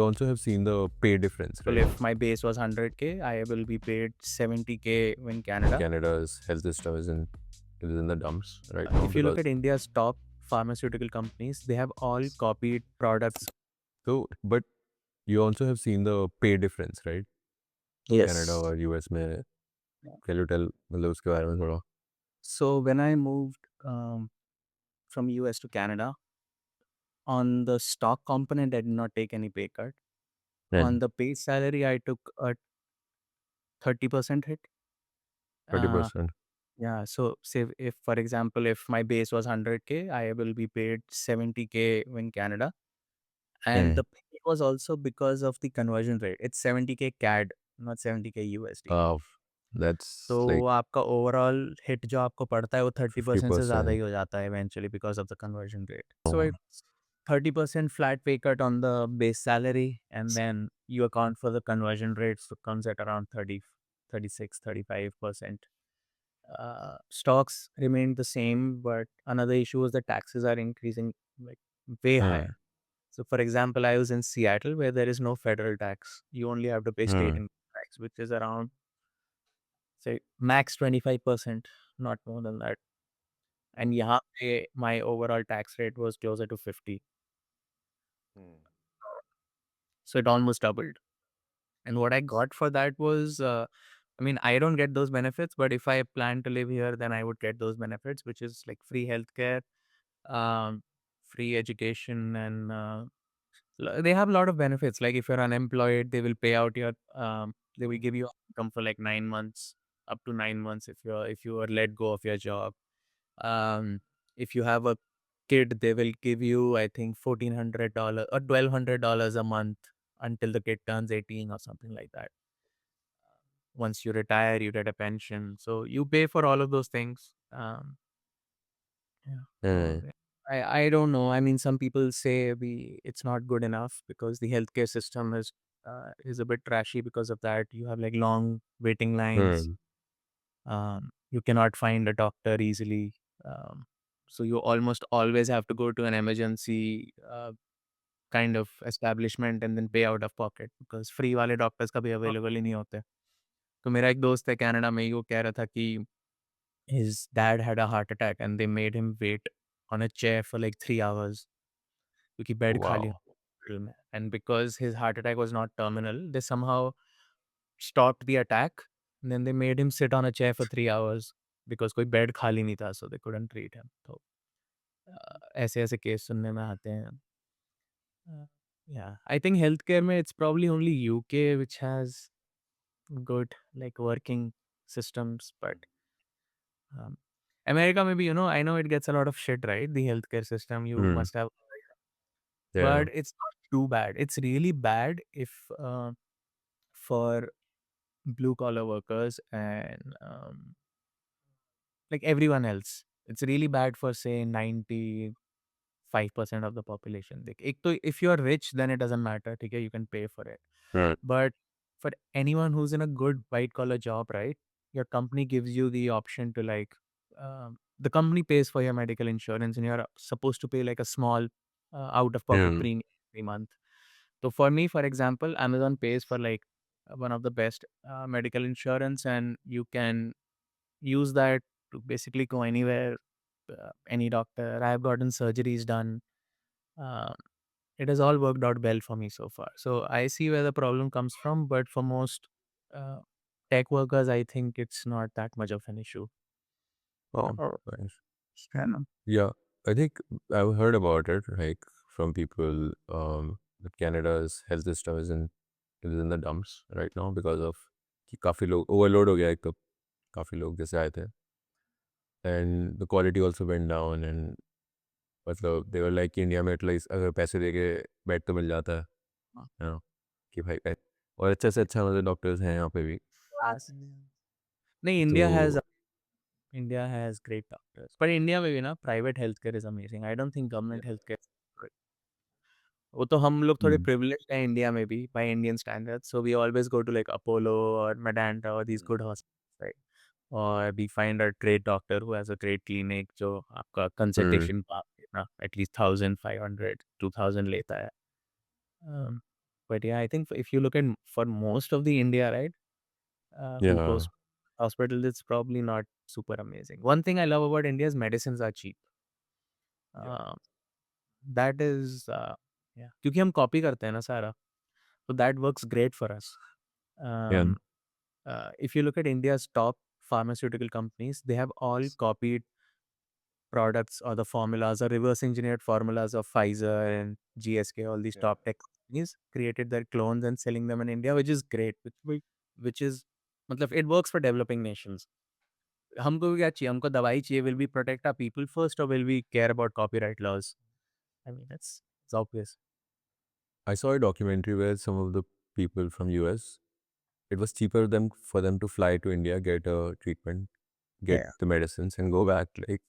You also have seen the pay difference, Well, right? if my base was 100K, I will be paid 70K in In Canada. Canada's health system is in the dumps right now If you look because at India's top pharmaceutical companies, they have all copied products. so but you also have seen the pay difference, right? Canada Yes. और US में can you tell मतलब उसके बारे में थोड़ा So when I moved from US to Canada, on the stock component, I did not take any pay cut. On and the base salary, I took a 30% hit. Uh, 30%. yeah. So say if, for example, if my base was 100K, I will be paid 70K in Canada. And Hmm. the pay was also because of the conversion rate. It's 70K CAD, not 70K USD. That's तो like आपका overall hit जो आपको पड़ता है वो 30% से ज़्यादा ही 50%. हो जाता है eventually because of the conversion rate. So Oh. It's 30% flat pay cut on the base salary, and then you account for the conversion rate, so comes at around 30, 36, 35%. Stocks remained the same, but another issue is the taxes are increasing like way Hmm. higher. So for example, I was in Seattle where there is no federal tax. You only have to pay state Hmm. income tax, which is around say max 25%, not more than that. And यहाँ पे my overall tax rate was closer to 50. Hmm. So it almost doubled. And what I got for that was, I mean, I don't get those benefits, but if I plan to live here, then I would get those benefits, which is like free healthcare, um, free education, and they have a lot of benefits. Like if you're unemployed, they will pay out your, they will give you income for like 9 months, up to 9 months if you are let go of your job. Um, if you have a kid, they will give you, I think, $1,400 or $1,200 a month until the kid turns 18 or something like that. Once you retire, you get a pension. So you pay for all of those things. Yeah. So Hmm. yeah. I don't know. I mean, some people say it's not good enough because the healthcare system is a bit trashy because of that. You have like long waiting lines. Hmm. You cannot find a doctor easily. Um, so you almost always have to go to an emergency kind of establishment and then pay out of pocket because free वाले doctors कभी available ही नहीं होते. तो मेरा एक दोस्त है Canada में ही वो कह रहा था कि his dad had a heart attack and they made him wait on a chair for like 3 hours क्योंकि बेड खाली Wow. hospital में. And because his heart attack was not terminal, they somehow stopped the attack and then they made him sit on a chair for 3 hours because कोई bed खाली नहीं था, so they couldn't treat him. तो ऐसे ऐसे case सुनने में आते हैं. Uh, yeah, I think healthcare में it's probably only UK which has good like working systems, but um, America maybe I know it gets a lot of shit, right? The healthcare system you Hmm. must have, Yeah. but it's not too bad. It's really bad if for blue collar workers and like everyone else. It's really bad for say 95% of the population. Like, if you're rich, then it doesn't matter. Okay, you can pay for it. Hmm. But for anyone who's in a good white collar job, right? Your company gives you the option to like, the company pays for your medical insurance, and you're supposed to pay like a small out of pocket Hmm. premium every month. So for me, for example, Amazon pays for like one of the best medical insurance, and you can use that to basically go anywhere, any doctor. I have gotten surgeries done. Uh, it has all worked out well for me so far. So I see where the problem comes from, but for most uh, tech workers, I think it's not that much of an issue. Oh, Oh, nice. yeah, no. Yeah, I think I've heard about it, like from people, that Canada's health system is in the dumps right now because of कि काफी लोग overload हो गया एक तो काफी लोग जैसे आए थे and the quality also went down and मतलब they were like कि इंडिया में एटलीस्ट अगर पैसे दे के बेड तो मिल जाता है Uh, you know, कि भाई और अच्छे से अच्छा मतलब डॉक्टर्स हैं यहाँ पे भी Yes. No, तो India has great doctors, but India maybe na private healthcare is amazing. I don't think government healthcare is good. वो तो हम लोग थोड़े हम्म, privileged हैं इंडिया में भी by Indian standards, so we always go to like Apollo or Medanta or these good hospitals, right? Or we find a great doctor who has a great clinic जो आपका हम्म, consultation ना at least 1,500 2,000 लेता है. But yeah, I think if you look at for most of the India, right, who Yeah. goes to hospital, it's probably not super amazing. One thing I love about India is medicines are cheap. Yeah. Uh, that is, yeah, क्योंकि हम copy करते हैं ना सारा, so that works great for us. Yeah. Um, if you look at India's top pharmaceutical companies, they have all copied products or the formulas or reverse engineered formulas of Pfizer and GSK, all these Yeah. top tech companies created their clones and selling them in India, which is great. Which is, मतलब it works for developing nations. हमको क्या चाहिए? हमको दवाई चाहिए. Will we protect our people first or will we care about copyright laws? I mean, it's obvious. I saw a documentary where some of the people from US, it was cheaper them for them to fly to India, get a treatment, get Yeah. the medicines, and go back. Like